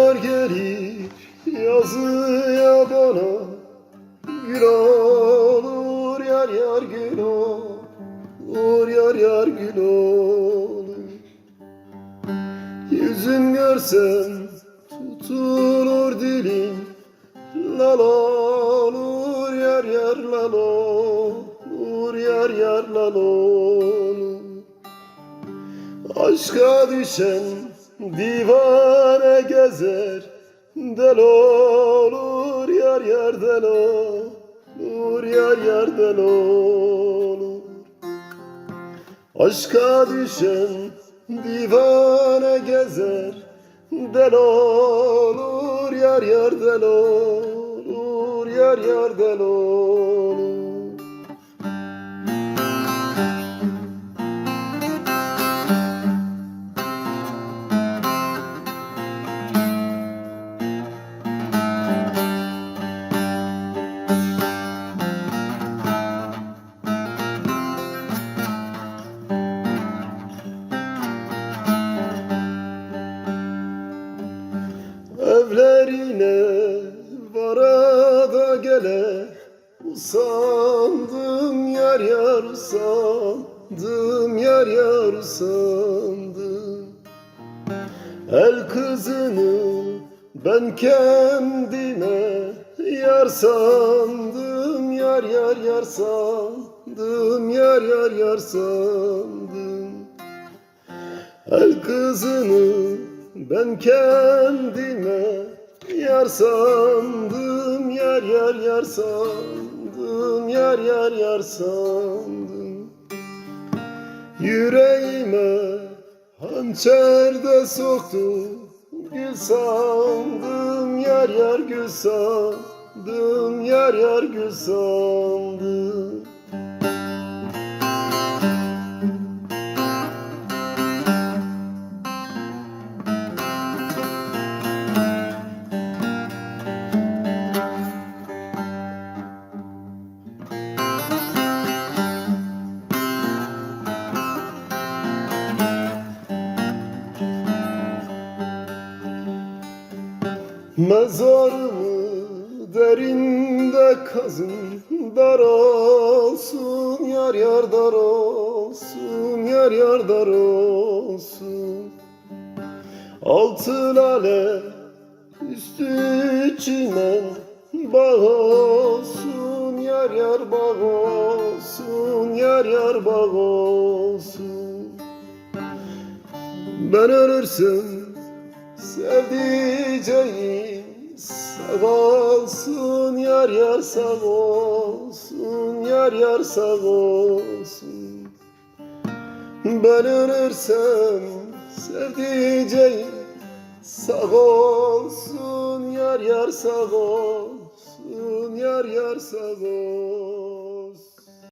yar gelir yazıya bana, gül olur yar yar gül olur, yar yar gül olur. Yüzün görsem tutulur dilim, lal olur yar yar lal olur, yar yar lal olur. Aşka düşen divane gezer, del olur yar yar del olur, yar yar del olur. Aşka düşen divane gezer, del olur yar yar del olur, yar yar del olur. Evlerine vara da gele, usandım yar yar usandım, yar yar usandım. El kızını ben kendime yar sandım, yar yar yar sandım, yar yar yar sandım. El kızını ben kendime yar sandım, yar yar yar sandım, yar yar yar sandım. Yüreğime hançer de soktu, gül sandım, yar yar gül sandım, yar yar gül sandım. Mezarımı derinde kazın, dar olsun yar yar dar olsun, yar yar dar olsun. Altı lale üstü çimen, bağ olsun yar yar bağ olsun, yar yar bağ olsun. Ben ölürsem sevdiceğim sağ olsun, yar yar sağ olsun, yar yar sağ olsun. Ben ölürsem sevdiceğim sağ olsun, yar yar sağ olsun, yar yar sağ olsun.